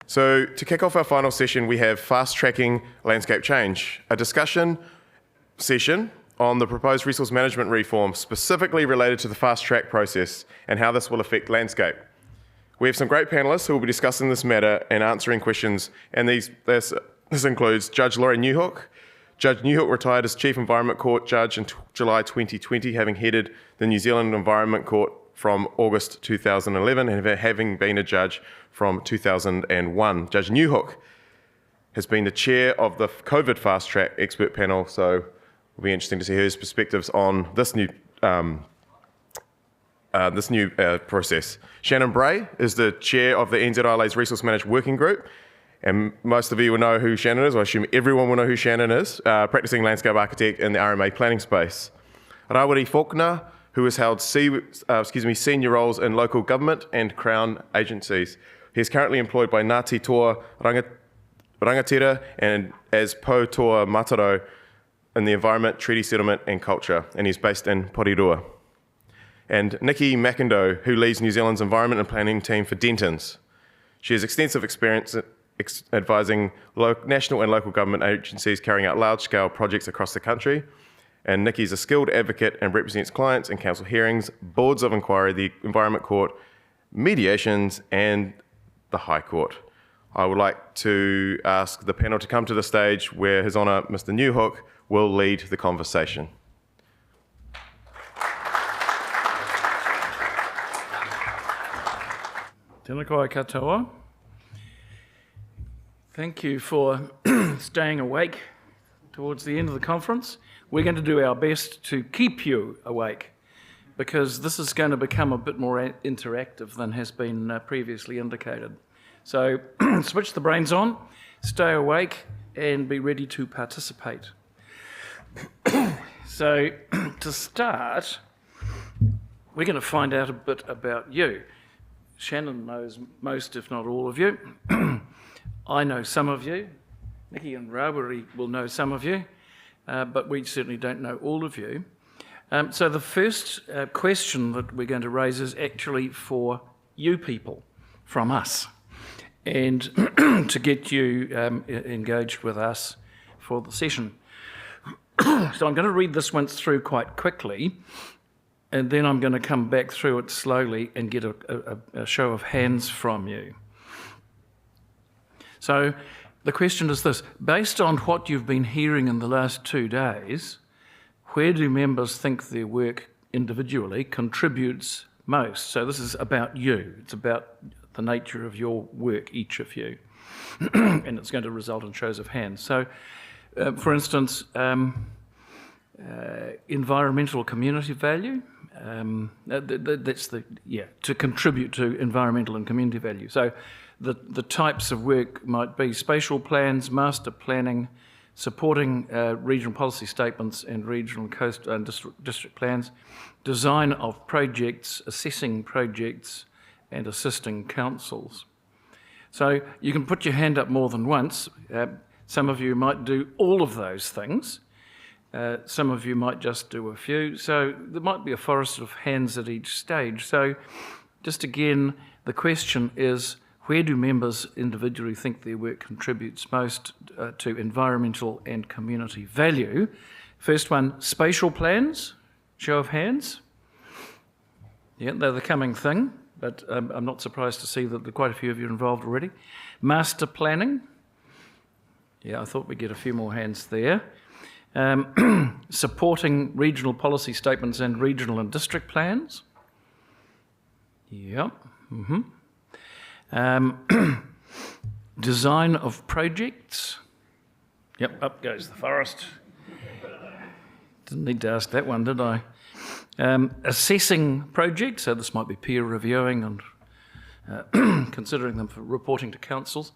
So to kick off our final session, we have fast-tracking landscape change, a discussion session on the proposed resource management reform specifically related to the fast-track process and how this will affect landscape. We have some great panellists who will be discussing this matter and answering questions, and this includes Judge Laurie Newhook. Judge Newhook retired as Chief Environment Court Judge in July 2020, having headed the New Zealand Environment Court from August 2011 and having been a judge from 2001. Judge Newhook has been the chair of the COVID Fast Track expert panel, so it'll be interesting to see his perspectives on this new process. Shannon Bray is the chair of the NZILA's Resource Management Working Group, and most of you will know who Shannon is, or I assume everyone will know who Shannon is, practicing landscape architect in the RMA planning space. Rawiri Faulkner, who has held senior roles in local government and Crown agencies. He is currently employed by Ngāti Toa Rangatira and as Po Toa Mataro in the Environment, Treaty Settlement and Culture, and he's based in Porirua. And Nicky McIndoe, who leads New Zealand's Environment and Planning team for Dentons. She has extensive experience advising national and local government agencies carrying out large-scale projects across the country. And Nicky is a skilled advocate and represents clients in council hearings, boards of inquiry, the Environment Court, mediations, and the High Court. I would like to ask the panel to come to the stage where His Honour Mr. Newhook will lead the conversation. Tēnā koe katoa. Thank you for staying awake towards the end of the conference. We're going to do our best to keep you awake because this is going to become a bit more interactive than has been previously indicated. So switch the brains on, stay awake and be ready to participate. So to start, we're going to find out a bit about you. Shannon knows most, if not all of you. I know some of you. Nicky and Rawiri will know some of you, but we certainly don't know all of you. So the first question that we're going to raise is actually for you people, from us, and to get you engaged with us for the session. So I'm going to read this one through quite quickly, and then I'm going to come back through it slowly and get a show of hands from you. So the question is this: based on what you've been hearing in the last 2 days, where do members think their work individually contributes most? So this is about you. It's about the nature of your work, each of you. And it's going to result in shows of hands. So, for instance, environmental community value. To contribute to environmental and community value. So the types of work might be spatial plans, master planning, supporting regional policy statements and regional coast and district plans, design of projects, assessing projects, and assisting councils. So you can put your hand up more than once. Some of you might do all of those things. Some of you might just do a few, so there might be a forest of hands at each stage. So just again, the question is, where do members individually think their work contributes most to environmental and community value? First one, spatial plans, show of hands. Yeah, they're the coming thing, but I'm not surprised to see that there are quite a few of you involved already. Master planning. Yeah, I thought we'd get a few more hands there. Supporting regional policy statements and regional and district plans. Yep. Design of projects. Yep, up goes the forest. Didn't need to ask that one, did I? Assessing projects, so this might be peer reviewing and considering them for reporting to councils.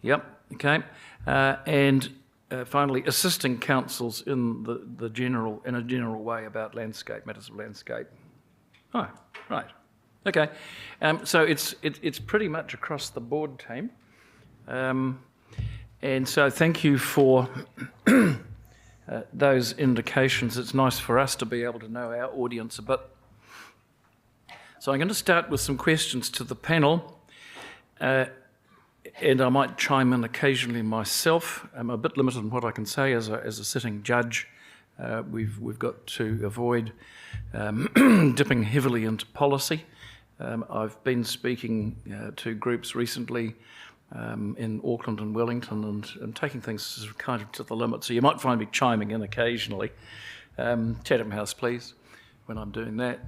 Yep, okay. And finally, assisting councils in a general way about landscape, matters of landscape. Oh, right. Okay. So it's pretty much across the board, team. And so thank you for those indications. It's nice for us to be able to know our audience a bit. So I'm going to start with some questions to the panel. and I might chime in occasionally myself. I'm a bit limited in what I can say as a sitting judge. We've got to avoid dipping heavily into policy. I've been speaking to groups recently in Auckland and Wellington and taking things kind of to the limit. So you might find me chiming in occasionally. Chatham House, please, when I'm doing that.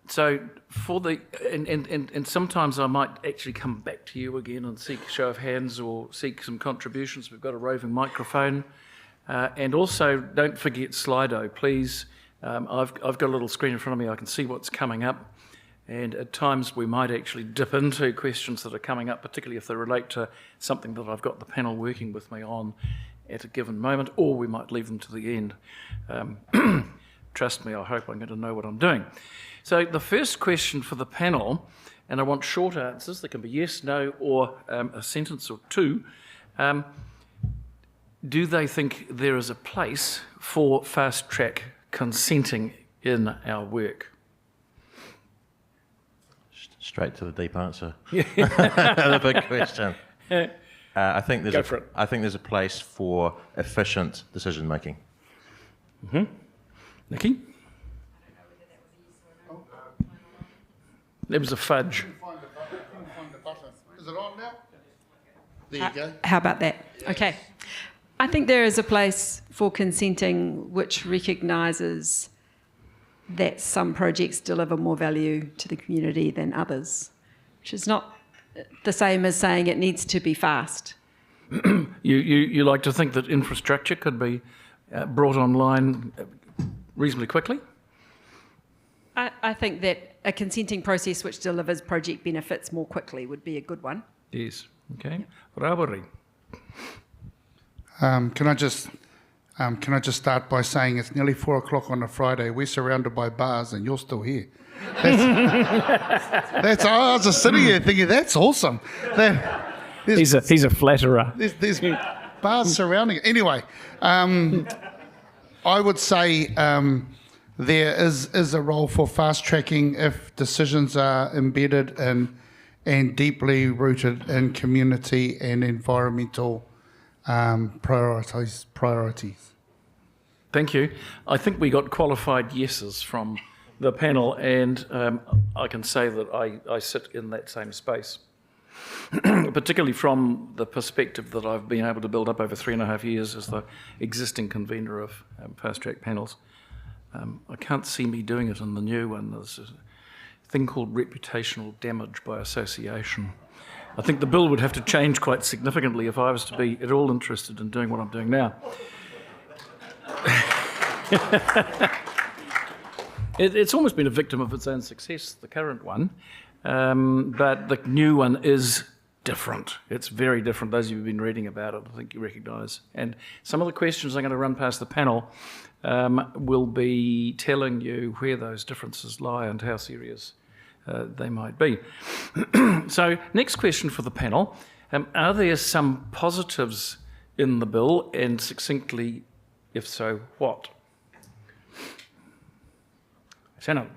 So for the and sometimes I might actually come back to you again and seek a show of hands or seek some contributions. We've got a roving microphone, and also don't forget Slido, please. I've got a little screen in front of me. I can see what's coming up, and at times we might actually dip into questions that are coming up, particularly if they relate to something that I've got the panel working with me on at a given moment, or we might leave them to the end. Trust me, I hope I'm going to know what I'm doing. So the first question for the panel, and I want short answers, they can be yes, no, or a sentence or two. Do they think there is a place for fast-track consenting in our work? Straight to the deep answer. The big question. I think there's a place for efficient decision making. Mm-hmm. Nicky? There was a fudge. Is it on now? There you go. How about that? Okay. I think there is a place for consenting which recognises that some projects deliver more value to the community than others, which is not the same as saying it needs to be fast. You like to think that infrastructure could be brought online reasonably quickly? I think that a consenting process which delivers project benefits more quickly would be a good one. Yes. Okay. Rawiri. Can I just start by saying it's nearly 4 o'clock on a Friday. We're surrounded by bars and you're still here. That's I was just sitting here thinking that's awesome. He's a flatterer. There's bars surrounding it. Anyway, I would say there is a role for fast tracking if decisions are embedded and deeply rooted in community and environmental priorities. Thank you. I think we got qualified yeses from the panel, and I can say that I sit in that same space, particularly from the perspective that I've been able to build up over 3.5 years as the existing convener of fast-track panels. I can't see me doing it in the new one. There's a thing called reputational damage by association. I think the bill would have to change quite significantly if I was to be at all interested in doing what I'm doing now. It's almost been a victim of its own success, the current one, but the new one is different. It's very different. Those of you who've been reading about it, I think you recognise. And some of the questions I'm going to run past the panel will be telling you where those differences lie and how serious they might be. So, next question for the panel. Are there some positives in the bill, and succinctly, if so, what? Shannon.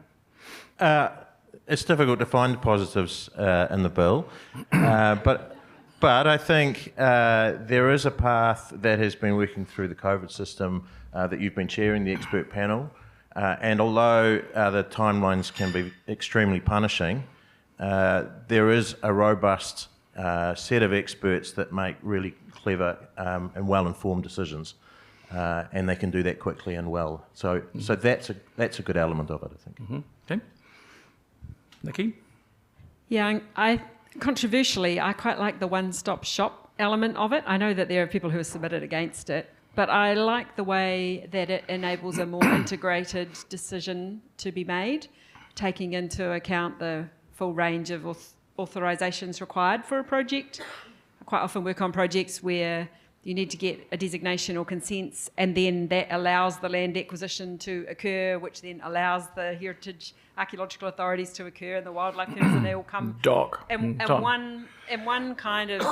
It's difficult to find positives in the bill, but I think there is a path that has been working through the COVID system that you've been chairing, the expert panel, and although the timelines can be extremely punishing, there is a robust set of experts that make really clever and well-informed decisions, and they can do that quickly and well. So that's a good element of it, I think. Mm-hmm. Okay. Nicky? Yeah, controversially, I quite like the one-stop shop element of it. I know that there are people who have submitted against it, but I like the way that it enables a more integrated decision to be made, taking into account the full range of authorisations required for a project. I quite often work on projects where you need to get a designation or consents, and then that allows the land acquisition to occur, which then allows the heritage archaeological authorities to occur and the wildlife members, and they all come. And one kind of,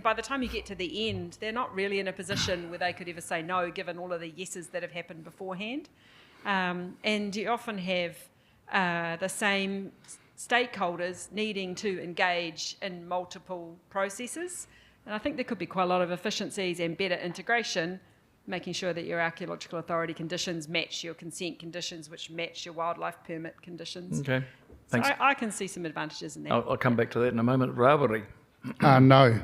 by the time you get to the end, they're not really in a position where they could ever say no, given all of the yeses that have happened beforehand. And you often have the same stakeholders needing to engage in multiple processes. And I think there could be quite a lot of efficiencies and better integration, making sure that your archaeological authority conditions match your consent conditions, which match your wildlife permit conditions. Okay, thanks. So I can see some advantages in that. I'll come back to that in a moment. Rawiri. No.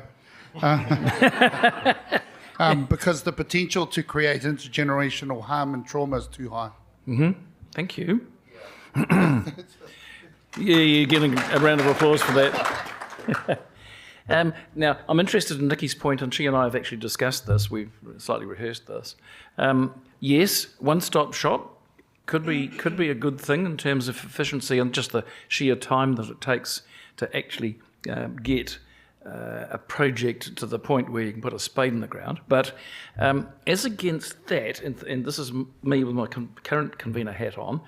Because the potential to create intergenerational harm and trauma is too high. Thank you. Yeah, you're getting a round of applause for that. Now, I'm interested in Nicky's point, and she and I have actually discussed this. We've slightly rehearsed this. Yes, one-stop shop could be a good thing in terms of efficiency and just the sheer time that it takes to actually get a project to the point where you can put a spade in the ground. But as against that, and this is me with my current convener hat on,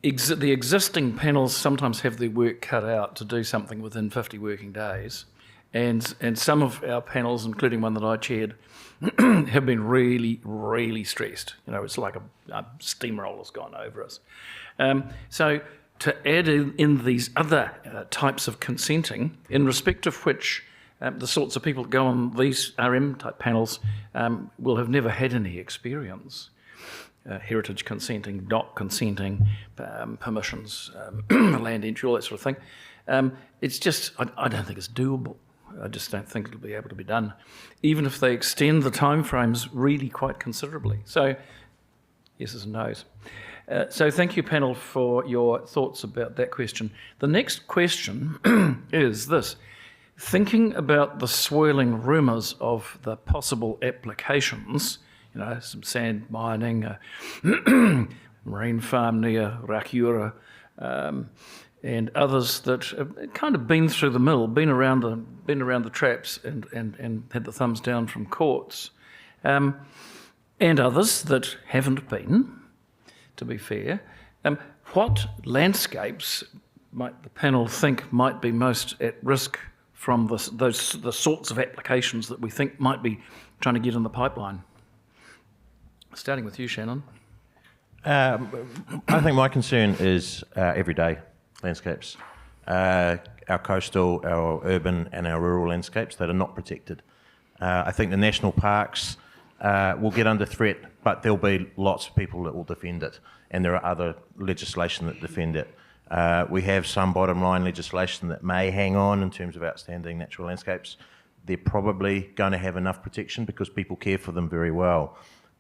the existing panels sometimes have their work cut out to do something within 50 working days. And some of our panels, including one that I chaired, have been really, really stressed. You know, it's like a steamroller's gone over us. So to add in these other types of consenting, in respect of which the sorts of people that go on these RM-type panels will have never had any experience. Heritage consenting, dock consenting, permissions, land entry, all that sort of thing. It's just, I don't think it's doable. I just don't think it'll be able to be done, even if they extend the timeframes really quite considerably. So, yeses and nos. So thank you, panel, for your thoughts about that question. The next question is this. Thinking about the swirling rumours of the possible applications, you know, some sand mining, marine farm near Rakiura, and others that have kind of been through the mill, been around the traps and had the thumbs down from courts, and others that haven't been, to be fair. What landscapes might the panel think might be most at risk from the sorts of applications that we think might be trying to get in the pipeline? Starting with you, Shannon. I think my concern is everyday landscapes, our coastal, our urban and our rural landscapes that are not protected. I think the national parks will get under threat, but there'll be lots of people that will defend it, and there are other legislation that defend it. We have some bottom line legislation that may hang on in terms of outstanding natural landscapes. They're probably going to have enough protection because people care for them very well.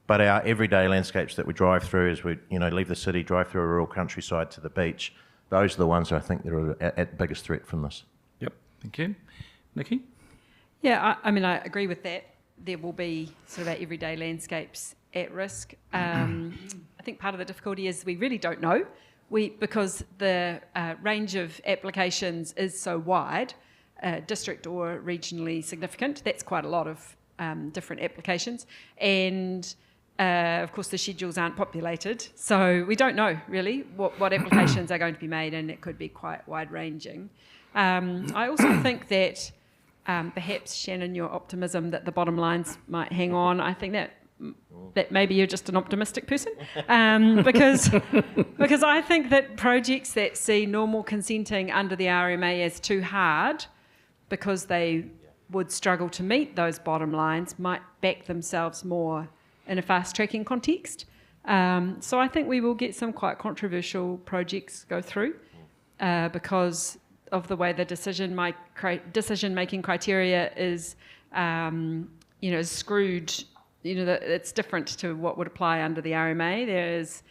But our everyday landscapes that we drive through as we leave the city, drive through a rural countryside to the beach, those are the ones I think that are at biggest threat from this. Yep, thank you. Nicky? Yeah, I mean, I agree with that. There will be sort of our everyday landscapes at risk. I think part of the difficulty is we really don't know. Because the range of applications is so wide, district or regionally significant, that's quite a lot of different applications. And of course, the schedules aren't populated, so we don't know really what applications are going to be made, and it could be quite wide-ranging. I also think that perhaps, Shannon, your optimism that the bottom lines might hang on, I think that maybe you're just an optimistic person, because I think that projects that see normal consenting under the RMA as too hard because they would struggle to meet those bottom lines might back themselves more in a fast-tracking context. So I think we will get some quite controversial projects go through because of the way the decision-making criteria is, screwed. It's different to what would apply under the RMA. There's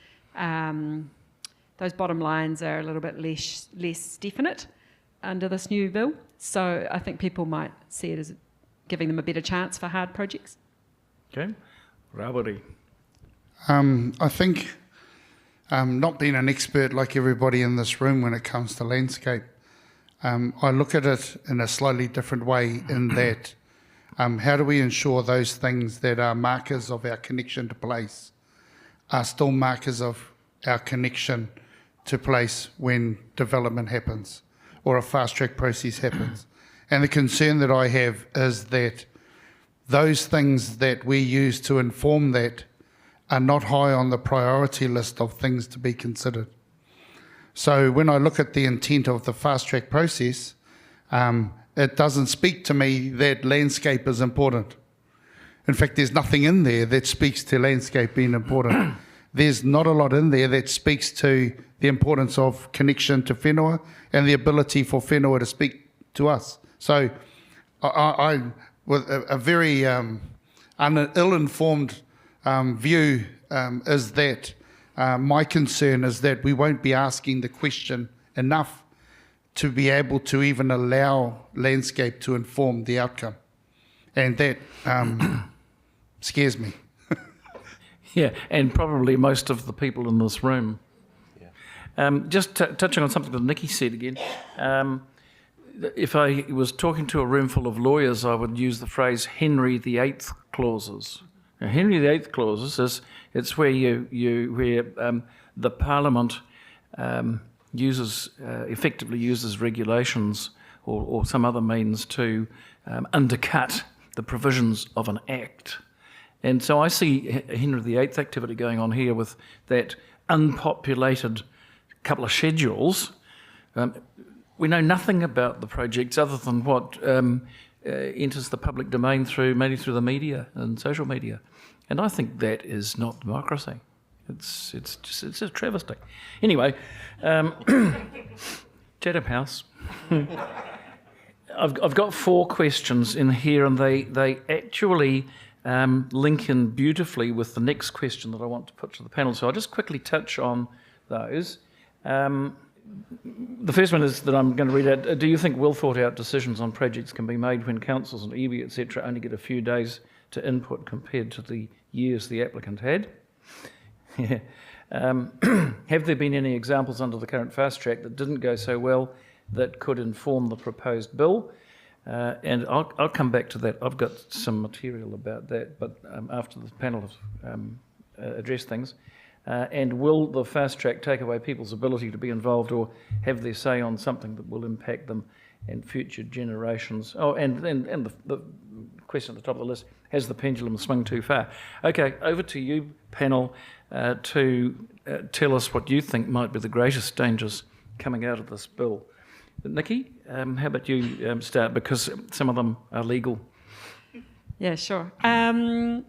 those bottom lines are a little bit less definite under this new bill. So I think people might see it as giving them a better chance for hard projects. Okay. Rawiri. I think, not being an expert like everybody in this room when it comes to landscape, I look at it in a slightly different way in that how do we ensure those things that are markers of our connection to place are still markers of our connection to place when development happens or a fast-track process happens? And the concern that I have is that those things that we use to inform that are not high on the priority list of things to be considered. So when I look at the intent of the fast track process, it doesn't speak to me that landscape is important. In fact, there's nothing in there that speaks to landscape being important. There's not a lot in there that speaks to the importance of connection to whenua and the ability for whenua to speak to us. So I with a very ill-informed view is that my concern is that we won't be asking the question enough to be able to even allow landscape to inform the outcome. And that scares me. Yeah, and probably most of the people in this room. Just touching on something that Nicky said again, if I was talking to a room full of lawyers, I would use the phrase Henry VIII clauses. Now, Henry VIII clauses it's where the Parliament effectively uses regulations or some other means to undercut the provisions of an act. And so I see Henry VIII activity going on here with that unpopulated couple of schedules. We know nothing about the projects other than what enters the public domain mainly through the media and social media. And I think that is not democracy. It's a travesty. Anyway, Chatham House. I've got 4 questions in here, and they actually link in beautifully with the next question that I want to put to the panel. So I'll just quickly touch on those. The first one is that I'm going to read out. Do you think well thought out decisions on projects can be made when councils and iwi, etc., only get a few days to input compared to the years the applicant had? Have there been any examples under the current fast track that didn't go so well that could inform the proposed bill? And I'll come back to that. I've got some material about that, but after the panel has addressed things. And will the fast track take away people's ability to be involved or have their say on something that will impact them and future generations? Oh, and the question at the top of the list, has the pendulum swung too far? Okay, over to you, panel, to tell us what you think might be the greatest dangers coming out of this bill. Nicky, how about you start, because some of them are legal. Yeah, sure. I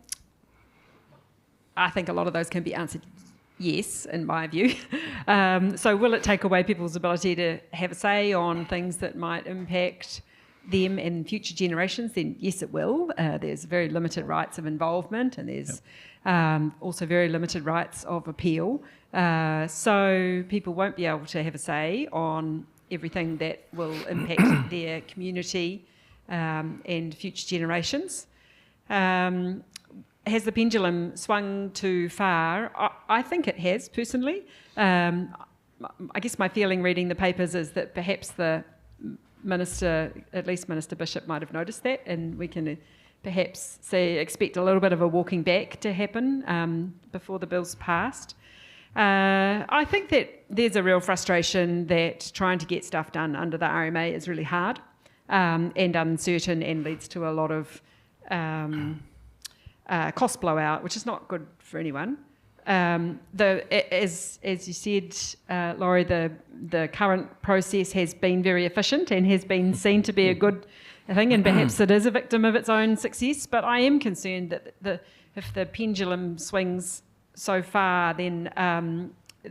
think a lot of those can be answered yes, in my view. So will it take away people's ability to have a say on things that might impact them and future generations? Then yes, it will. There's very limited rights of involvement, and there's also very limited rights of appeal. So people won't be able to have a say on everything that will impact their community and future generations. Has the pendulum swung too far? I think it has, personally. I guess my feeling reading the papers is that perhaps the Minister, at least Minister Bishop, might have noticed that, and we can perhaps expect a little bit of a walking back to happen before the bill's passed. I think that there's a real frustration that trying to get stuff done under the RMA is really hard and uncertain and leads to a lot of cost blowout, which is not good for anyone. As you said, Laurie, the current process has been very efficient and has been seen to be a good thing, and perhaps it is a victim of its own success. But I am concerned that if the pendulum swings so far, then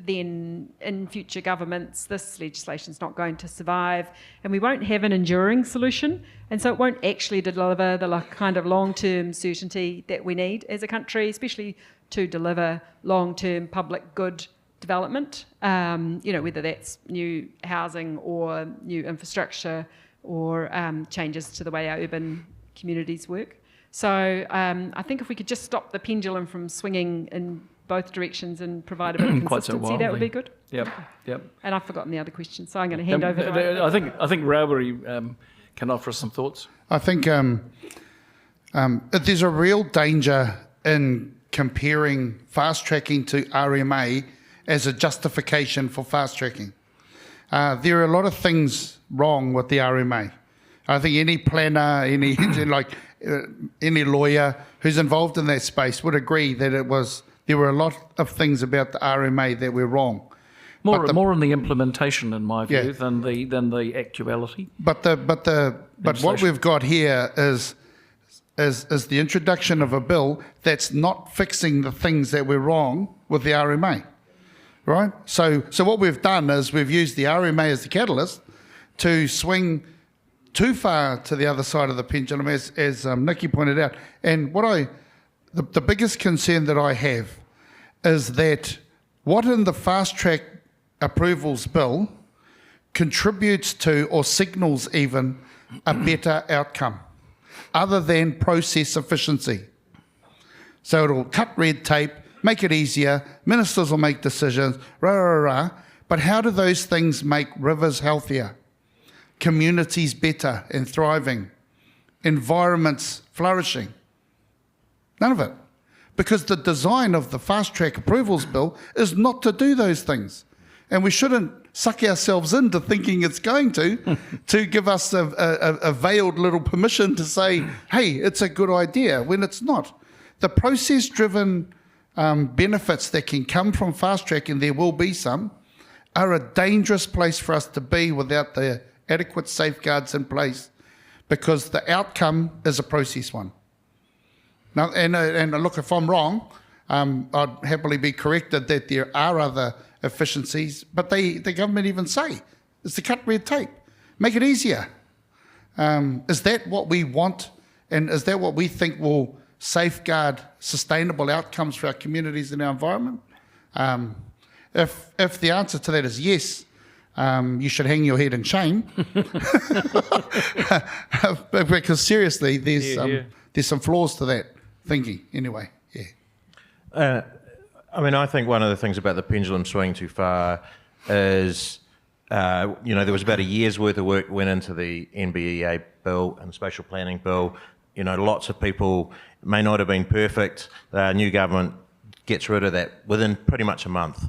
in future governments, this legislation is not going to survive, and we won't have an enduring solution, and so it won't actually deliver the kind of long-term certainty that we need as a country, especially to deliver long-term public good development, whether that's new housing or new infrastructure or changes to the way our urban communities work. So I think if we could just stop the pendulum from swinging in both directions and provide a bit of consistency, that would be good. Yep. And I've forgotten the other question, so I'm going to hand over to I think Rawiri can offer us some thoughts. I think there's a real danger in comparing fast tracking to RMA as a justification for fast tracking. There are a lot of things wrong with the RMA. I think any planner, any lawyer who's involved in that space would agree that there were a lot of things about the RMA that were wrong. More in the implementation, in my view, Yeah. than the actuality. But what we've got here is the introduction of a bill that's not fixing the things that were wrong with the RMA, right? So what we've done is we've used the RMA as the catalyst to swing too far to the other side of the pendulum, as Nicky pointed out. And the biggest concern that I have is that what in the fast track approvals bill contributes to or signals even a better outcome other than process efficiency. So it'll cut red tape, make it easier, ministers will make decisions, but how do those things make rivers healthier, communities better and thriving, environments flourishing? None of it. Because the design of the fast track approvals bill is not to do those things. And we shouldn't suck ourselves into thinking it's going to give us a veiled little permission to say, hey, it's a good idea, when it's not. The process-driven benefits that can come from fast track, and there will be some, are a dangerous place for us to be without the adequate safeguards in place, because the outcome is a process one. Now, and look, if I'm wrong, I'd happily be corrected that there are other efficiencies, but the government even say it's to cut red tape, make it easier. Is that what we want, and is that what we think will safeguard sustainable outcomes for our communities and our environment? If the answer to that is yes, you should hang your head in shame. Because seriously, there's some flaws to that thinking anyway. Yeah. I mean, I think one of the things about the pendulum swinging too far is, there was about a year's worth of work went into the NBEA bill and the spatial planning bill. Lots of people, may not have been perfect. The new government gets rid of that within pretty much a month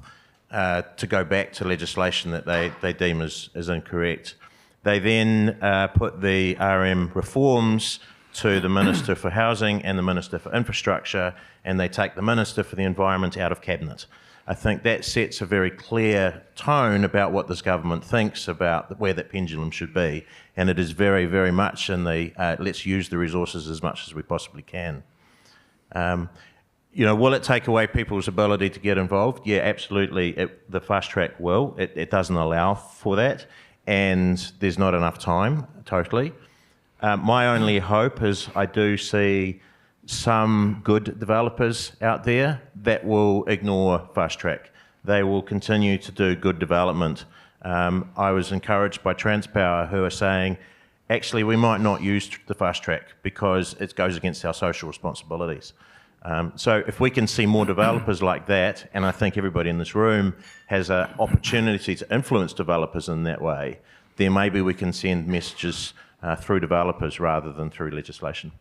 to go back to legislation that they deem as incorrect. They then put the RM reforms to the Minister for Housing and the Minister for Infrastructure, and they take the Minister for the Environment out of Cabinet. I think that sets a very clear tone about what this government thinks about where that pendulum should be, and it is very, very much in the let's use the resources as much as we possibly can. Will it take away people's ability to get involved? Yeah, absolutely. The fast track will. It doesn't allow for that, and there's not enough time, totally. My only hope is I do see some good developers out there that will ignore fast track. They will continue to do good development. I was encouraged by Transpower, who are saying, actually, we might not use the fast track because it goes against our social responsibilities. So if we can see more developers like that, and I think everybody in this room has an opportunity to influence developers in that way, then maybe we can send messages through developers rather than through legislation.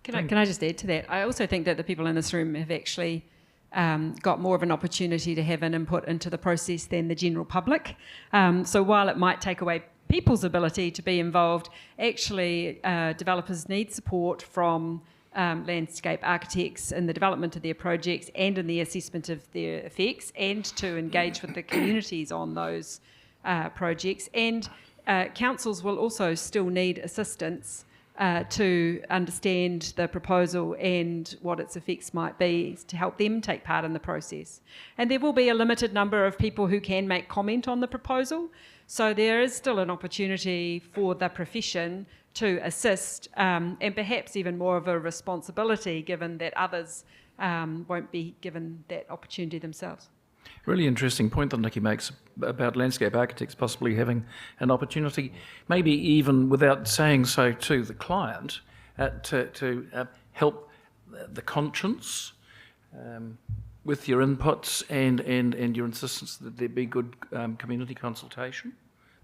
Can I just add to that? I also think that the people in this room have actually got more of an opportunity to have an input into the process than the general public. So while it might take away people's ability to be involved, actually developers need support from landscape architects in the development of their projects and in the assessment of their effects, and to engage with the communities on those projects. And councils will also still need assistance to understand the proposal and what its effects might be, to help them take part in the process. And there will be a limited number of people who can make comment on the proposal, so there is still an opportunity for the profession to assist, and perhaps even more of a responsibility, given that others won't be given that opportunity themselves. Really interesting point that Nicky makes about landscape architects possibly having an opportunity, maybe even without saying so to the client, to help the conscience with your inputs and your insistence that there be good community consultation,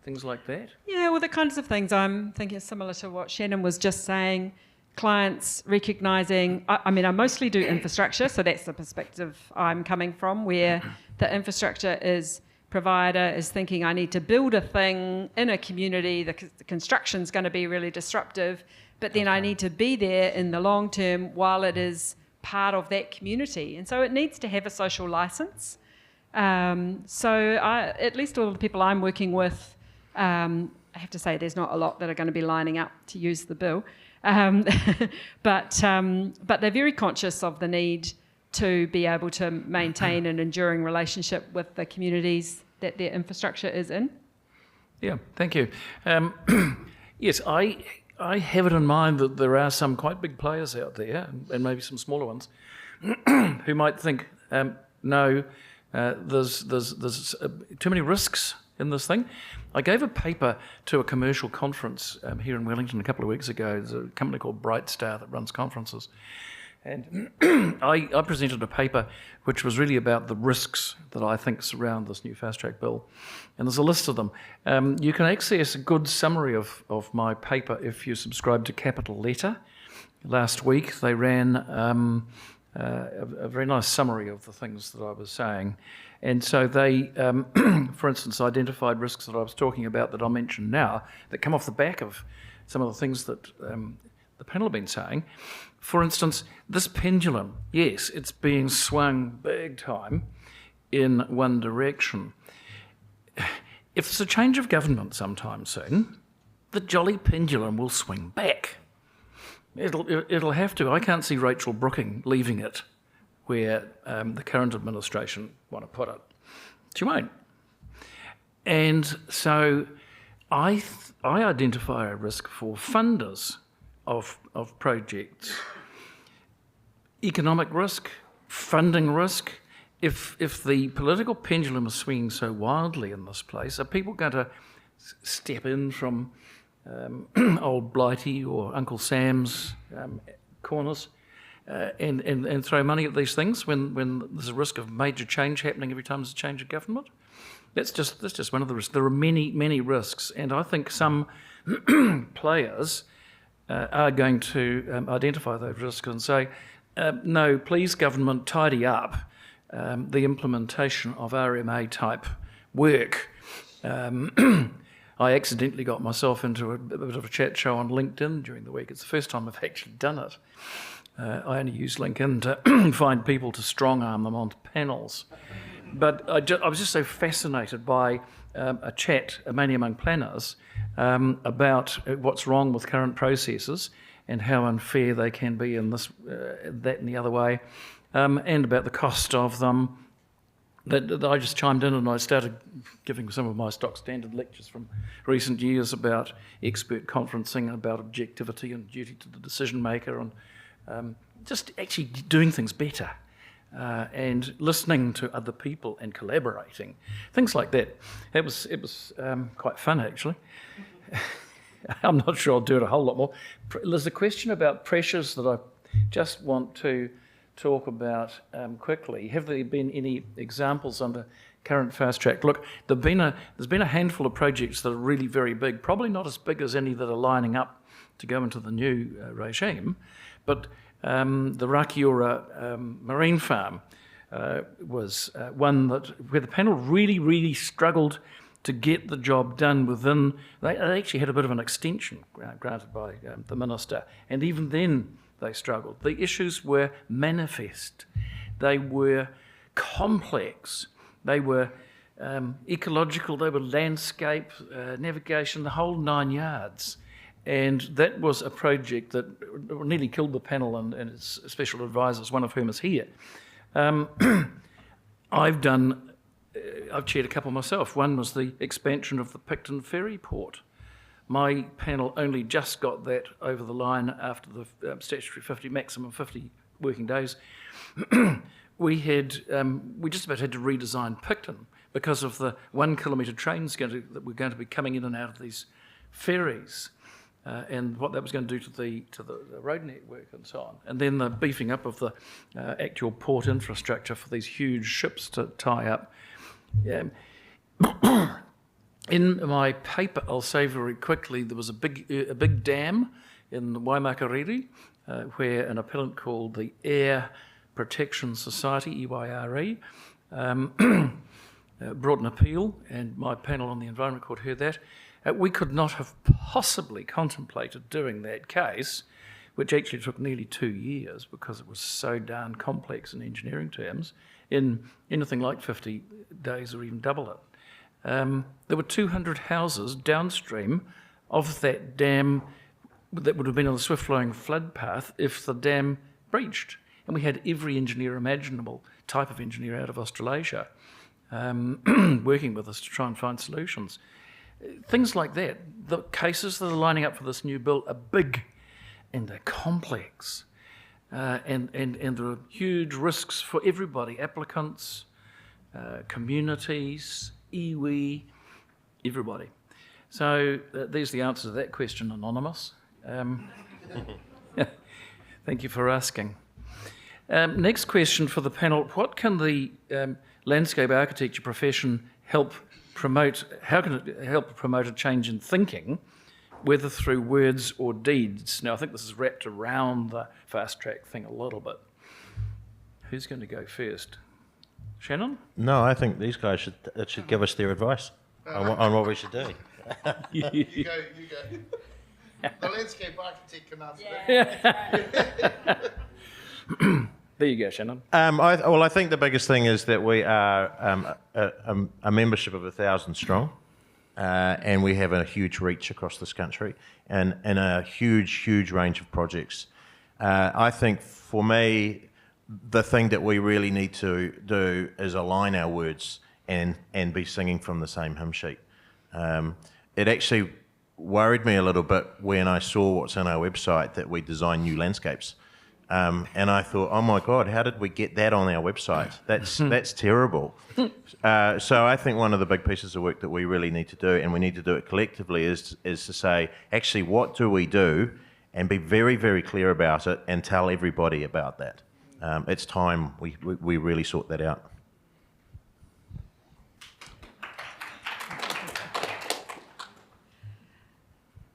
things like that. Yeah, well, the kinds of things I'm thinking similar to what Shannon was just saying. Clients recognising, I mean, I mostly do infrastructure, so that's the perspective I'm coming from, where the infrastructure provider is thinking, I need to build a thing in a community, the construction's going to be really disruptive, but then I need to be there in the long term while it is part of that community. And so it needs to have a social licence. At least all the people I'm working with, I have to say there's not a lot that are going to be lining up to use the bill, but they're very conscious of the need to be able to maintain an enduring relationship with the communities that their infrastructure is in. Yeah, thank you. Yes, I have it in mind that there are some quite big players out there, and maybe some smaller ones, who might think, no, there's too many risks in this thing. I gave a paper to a commercial conference here in Wellington a couple of weeks ago. There's a company called Brightstar that runs conferences. And I presented a paper which was really about the risks that I think surround this new fast track bill. And there's a list of them. You can access a good summary of my paper if you subscribe to Capital Letter. Last week they ran a very nice summary of the things that I was saying. And so they, for instance, identified risks that I was talking about that I'll mention now that come off the back of some of the things that the panel have been saying. For instance, this pendulum, yes, it's being swung big time in one direction. If there's a change of government sometime soon, the jolly pendulum will swing back. It'll have to. I can't see Rachel Brooking leaving it where the current administration want to put it. She won't. And so I identify a risk for funders of projects. Economic risk, funding risk. If the political pendulum is swinging so wildly in this place, are people going to step in from old Blighty or Uncle Sam's corners and throw money at these things when there's a risk of major change happening every time there's a change of government? That's just one of the risks. There are many risks, and I think some players are going to identify those risks and say, no, please government, tidy up the implementation of RMA type work. I accidentally got myself into a bit of a chat show on LinkedIn during the week. It's the first time I've actually done it. I only use LinkedIn to find people to strong-arm them onto panels. But I was just so fascinated by a chat, mainly among planners, about what's wrong with current processes and how unfair they can be in this, that and the other way, and about the cost of them. That I just chimed in and I started giving some of my stock standard lectures from recent years about expert conferencing, about objectivity and duty to the decision maker, and just actually doing things better. And listening to other people and collaborating, things like that. It was quite fun, actually. I'm not sure I'll do it a whole lot more. There's a question about pressures that I just want to talk about quickly. Have there been any examples under current fast track? Look, there's been a handful of projects that are really very big, probably not as big as any that are lining up to go into the new regime, but the Rakiura marine farm was one where the panel really struggled to get the job done within. They actually had a bit of an extension granted by the minister, and even then they struggled. The issues were manifest. They were complex. They were ecological. They were landscape, navigation, the whole 9 yards. And that was a project that nearly killed the panel and its special advisors, one of whom is here. I've chaired a couple myself. One was the expansion of the Picton ferry port. My panel only just got that over the line after the statutory maximum 50 working days. We just about had to redesign Picton because of the 1 kilometre trains that were going to be coming in and out of these ferries. And what that was going to do to the road network and so on. And then the beefing up of the actual port infrastructure for these huge ships to tie up. In my paper, I'll say very quickly, there was a big dam in Waimakariri where an appellant called the Air Protection Society, EYRE, brought an appeal, and my panel on the Environment Court heard that. We could not have possibly contemplated doing that case, which actually took nearly 2 years because it was so darn complex in engineering terms, in anything like 50 days or even double it. There were 200 houses downstream of that dam that would have been on the swift-flowing flood path if the dam breached. And we had every engineer imaginable, type of engineer out of Australasia, working with us to try and find solutions. Things like that. The cases that are lining up for this new bill are big and they're complex. And there are huge risks for everybody, applicants, communities, iwi, everybody. So there's the answer to that question, Anonymous. Thank you for asking. Next question for the panel. What can the landscape architecture profession help promote? How can it help promote a change in thinking, whether through words or deeds? Now, I think this is wrapped around the fast track thing a little bit. Who's going to go first? Shannon? No, I think these guys should give us their advice on what we should do. You go. The landscape architect can answer that. There you go, Shannon. I think the biggest thing is that we are a membership of 1,000 strong, and we have a huge reach across this country and a huge range of projects. I think for me, the thing that we really need to do is align our words and be singing from the same hymn sheet. It actually worried me a little bit when I saw what's on our website, that we design new landscapes. And I thought, oh my God, how did we get that on our website? That's terrible. So I think one of the big pieces of work that we really need to do, and we need to do it collectively, is to say, actually, what do we do? And be very, very clear about it and tell everybody about that. It's time we really sort that out.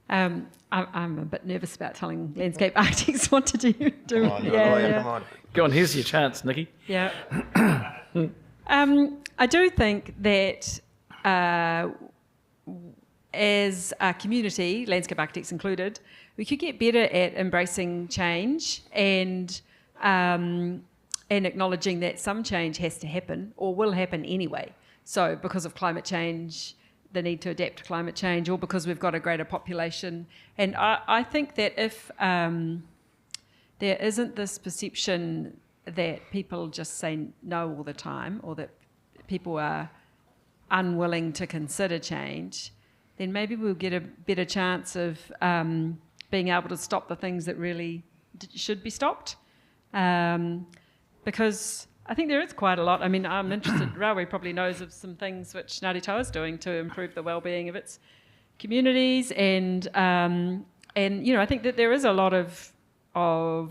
I'm a bit nervous about telling landscape architects what to do. Come on. Go on, here's your chance, Nicky. Yeah. I do think that as a community, landscape architects included, we could get better at embracing change and acknowledging that some change has to happen or will happen anyway. So because of climate change, the need to adapt to climate change, or because we've got a greater population. And I think that if there isn't this perception that people just say no all the time, or that people are unwilling to consider change, then maybe we'll get a better chance of being able to stop the things that really should be stopped. Because I think there is quite a lot. I mean, I'm interested, Rawiri probably knows of some things which Ngāti Toa is doing to improve the well-being of its communities, and you know, I think that there is a lot of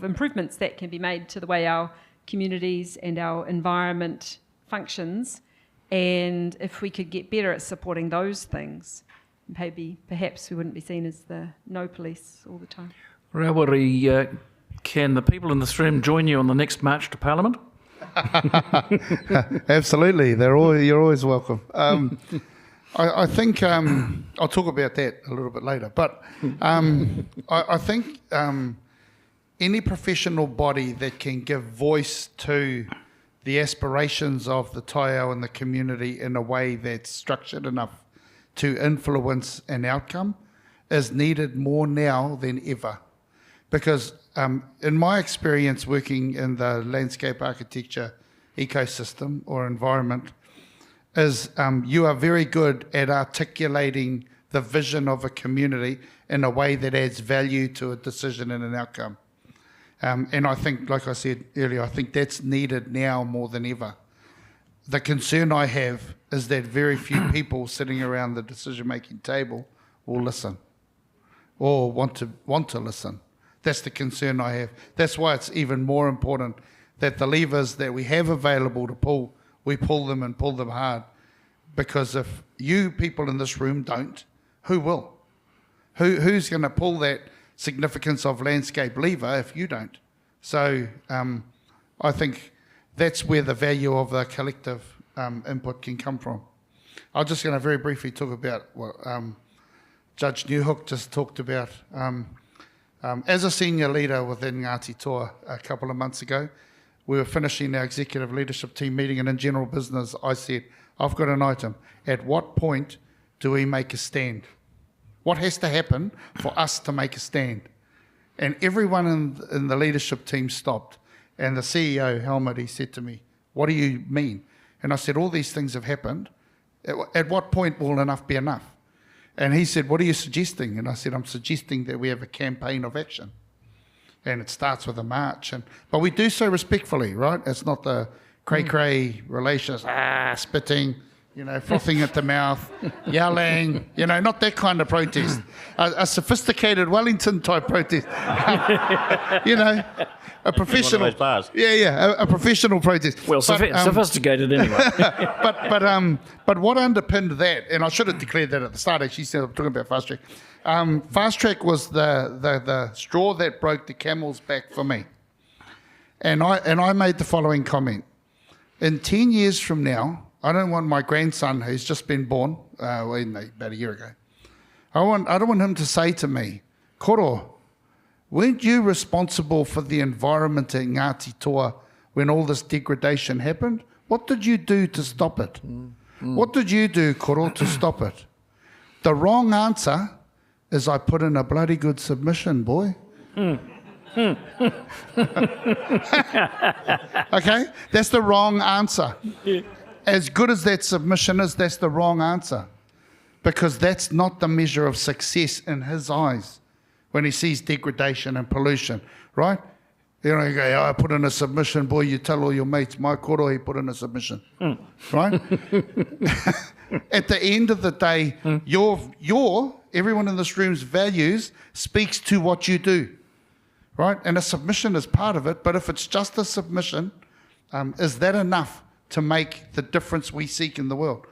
improvements that can be made to the way our communities and our environment functions, and if we could get better at supporting those things, perhaps we wouldn't be seen as the no police all the time. Rawiri, can the people in this room join you on the next march to Parliament? Absolutely, you're always welcome. I think I'll talk about that a little bit later, but I think any professional body that can give voice to the aspirations of the taiao and the community in a way that's structured enough to influence an outcome is needed more now than ever. Because in my experience working in the landscape architecture ecosystem or environment, is you are very good at articulating the vision of a community in a way that adds value to a decision and an outcome. And I think, like I said earlier, I think that's needed now more than ever. The concern I have is that very few people sitting around the decision-making table will listen or want to listen. That's the concern I have. That's why it's even more important that the levers that we have available to pull, we pull them and pull them hard. Because if you people in this room don't, who will? Who's going to pull that significance of landscape lever if you don't? So I think that's where the value of the collective input can come from. I'm just going to very briefly talk about what Judge Newhook just talked about. As a senior leader within Ngāti Toa a couple of months ago, we were finishing our executive leadership team meeting, and in general business, I said, I've got an item. At what point do we make a stand? What has to happen for us to make a stand? And everyone in the leadership team stopped. And the CEO, Helmut, he said to me, what do you mean? And I said, all these things have happened. At what point will enough be enough? And he said, what are you suggesting? And I said, I'm suggesting that we have a campaign of action. And it starts with a march. But we do so respectfully, right? It's not the cray-cray relations, spitting, frothing at the mouth, yelling, not that kind of protest. A sophisticated Wellington-type protest. A professional. One of those bars. A professional protest. Well, sophisticated anyway. But what underpinned that, and I should have declared that at the start, actually, said I'm talking about Fast Track. Fast Track was the straw that broke the camel's back for me. And I made the following comment. In 10 years from now, I don't want my grandson, who's just been born, about a year ago, I don't want him to say to me, Koro, weren't you responsible for the environment at Ngāti Toa when all this degradation happened? What did you do to stop it? What did you do, Koro, to stop it? The wrong answer is I put in a bloody good submission, boy. Okay? That's the wrong answer. As good as that submission is, that's the wrong answer. Because that's not the measure of success in his eyes when he sees degradation and pollution, right? You go, I put in a submission, boy, you tell all your mates, my koro, he put in a submission, right? At the end of the day, everyone in this room's values speaks to what you do, right? And a submission is part of it, but if it's just a submission, is that enough to make the difference we seek in the world?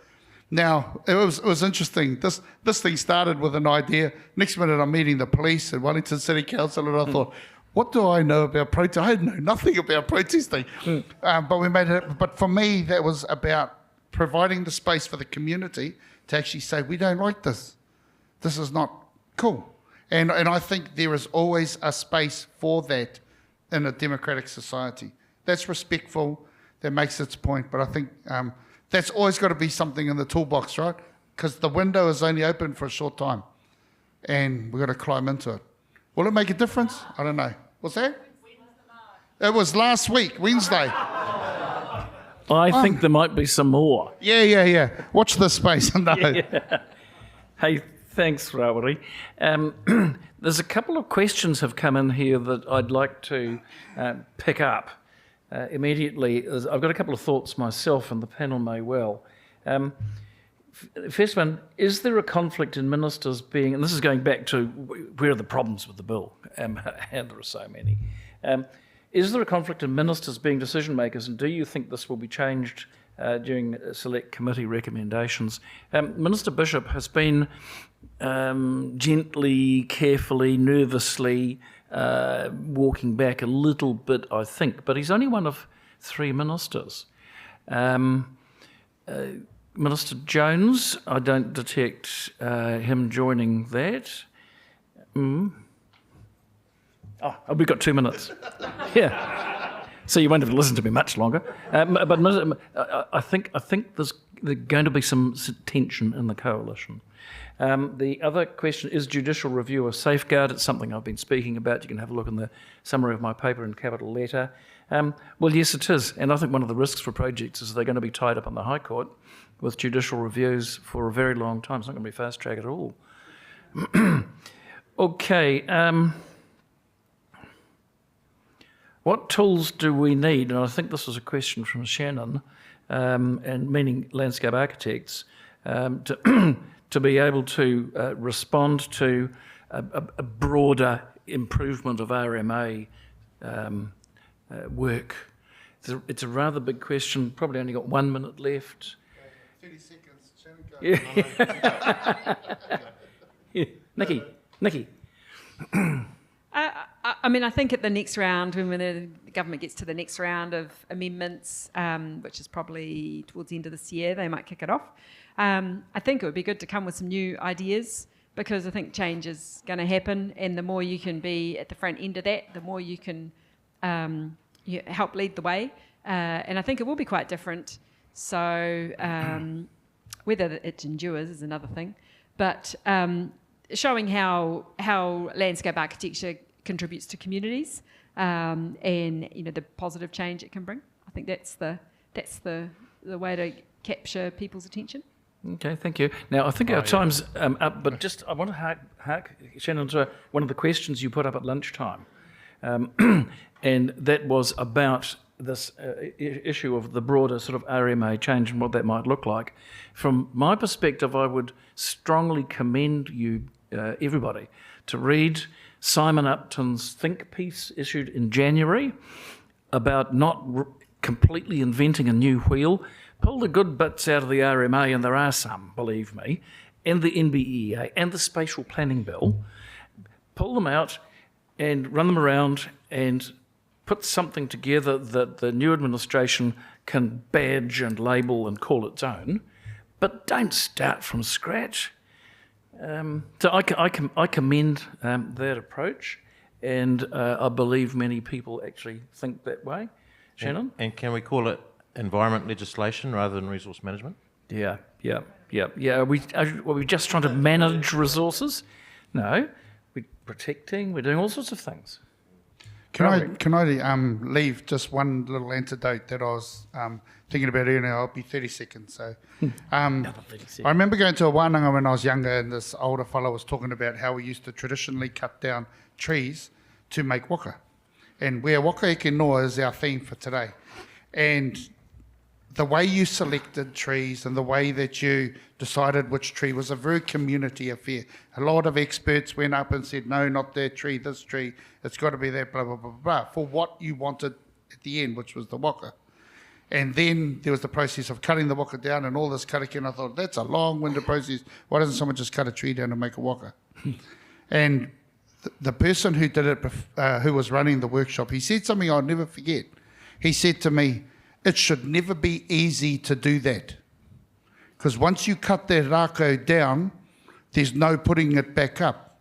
Now, it was interesting. This thing started with an idea. Next minute, I'm meeting the police at Wellington City Council, and I thought, what do I know about protest? I know nothing about protesting. But we made it. But for me, that was about providing the space for the community to actually say, we don't like this. This is not cool. And I think there is always a space for that in a democratic society. That's respectful. That makes its point. But I think that's always got to be something in the toolbox, right? Because the window is only open for a short time. And we've got to climb into it. Will it make a difference? I don't know. What's that? It was last week, Wednesday. I think there might be some more. Yeah. Watch this space. No. Yeah. Hey, thanks, Rawiri. There's a couple of questions have come in here that I'd like to pick up immediately. I've got a couple of thoughts myself, and the panel may well. First one, is there a conflict in ministers being, and this is going back to where are the problems with the bill, and there are so many. Is there a conflict in ministers being decision makers, and do you think this will be changed during select committee recommendations? Minister Bishop has been gently, carefully, nervously walking back a little bit, I think, but he's only one of three ministers. Minister Jones, I don't detect him joining that. Oh, we've got 2 minutes. Yeah. So you won't have to listen to me much longer. But I think there's going to be some tension in the coalition. The other question, is judicial review a safeguard? It's something I've been speaking about. You can have a look in the summary of my paper in capital letter. Well, yes, it is. And I think one of the risks for projects is they're going to be tied up in the High Court with judicial reviews for a very long time. It's not going to be fast track at all. Okay. What tools do we need? And I think this was a question from Shannon, and meaning landscape architects, to be able to respond to a broader improvement of RMA work. It's a rather big question. Probably only got 1 minute left. 30 seconds. Shannon, Yeah. Nicky. I mean, I think at the next round, when the government gets to the next round of amendments, which is probably towards the end of this year, they might kick it off. I think it would be good to come with some new ideas, because I think change is going to happen, and the more you can be at the front end of that, the more you can help lead the way. And I think it will be quite different. So whether it endures is another thing. But showing how landscape architecture contributes to communities and the positive change it can bring. I think that's the way to capture people's attention. Okay, thank you. Now, I think our time's up, but just I want to hark Shannon, to one of the questions you put up at lunchtime. And that was about this issue of the broader sort of RMA change and what that might look like. From my perspective, I would strongly commend you, everybody, to read Simon Upton's think piece issued in January about not completely inventing a new wheel. Pull the good bits out of the RMA, and there are some, believe me, and the NBEA and the Spatial Planning Bill. Pull them out and run them around and put something together that the new administration can badge and label and call its own, but don't start from scratch. So I commend that approach, and I believe many people actually think that way. Shannon? And can we call it environment legislation rather than resource management? Yeah. Are we just trying to manage resources? No, we're protecting, we're doing all sorts of things. Can I leave just one little anecdote that I was thinking about earlier? I'll be 30 seconds. So, I remember going to a wānanga when I was younger, and this older fellow was talking about how we used to traditionally cut down trees to make waka. And where waka eke noa is our theme for today. And the way you selected trees and the way that you decided which tree was a very community affair. A lot of experts went up and said, no, not that tree, this tree, it's got to be that, blah, blah, blah, blah, for what you wanted at the end, which was the waka. And then there was the process of cutting the waka down and all this kariki, and I thought, that's a long-winded process. Why doesn't someone just cut a tree down and make a waka? And the person who did it, who was running the workshop, he said something I'll never forget. He said to me, it should never be easy to do that. Because once you cut that rako down, there's no putting it back up,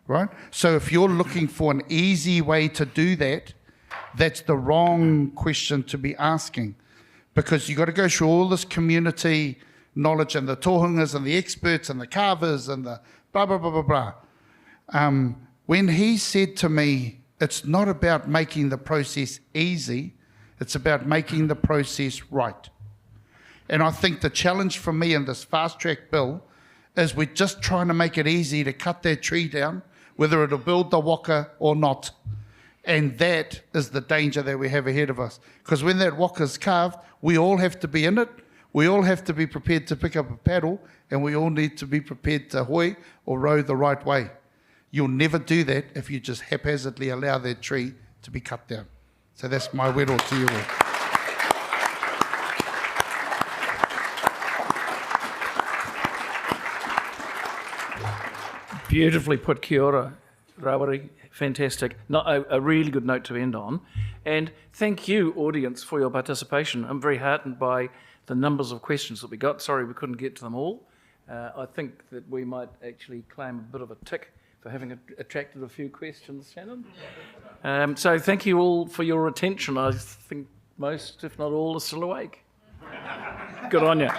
right? So if you're looking for an easy way to do that, that's the wrong question to be asking. Because you've got to go through all this community knowledge and the tohungas and the experts and the carvers and the blah, blah, blah, blah, blah. When he said to me, it's not about making the process easy, it's about making the process right. And I think the challenge for me in this fast track bill is we're just trying to make it easy to cut that tree down, whether it'll build the waka or not. And that is the danger that we have ahead of us. Because when that waka is carved, we all have to be in it, we all have to be prepared to pick up a paddle, and we all need to be prepared to hoi or row the right way. You'll never do that if you just haphazardly allow that tree to be cut down. So that's my wero to you all. Beautifully put, kia ora, Rawiri. Fantastic. A really good note to end on. And thank you, audience, for your participation. I'm very heartened by the numbers of questions that we got. Sorry we couldn't get to them all. I think that we might actually claim a bit of a tick for having attracted a few questions, Shannon. So thank you all for your attention. I think most, if not all, are still awake. Good on you.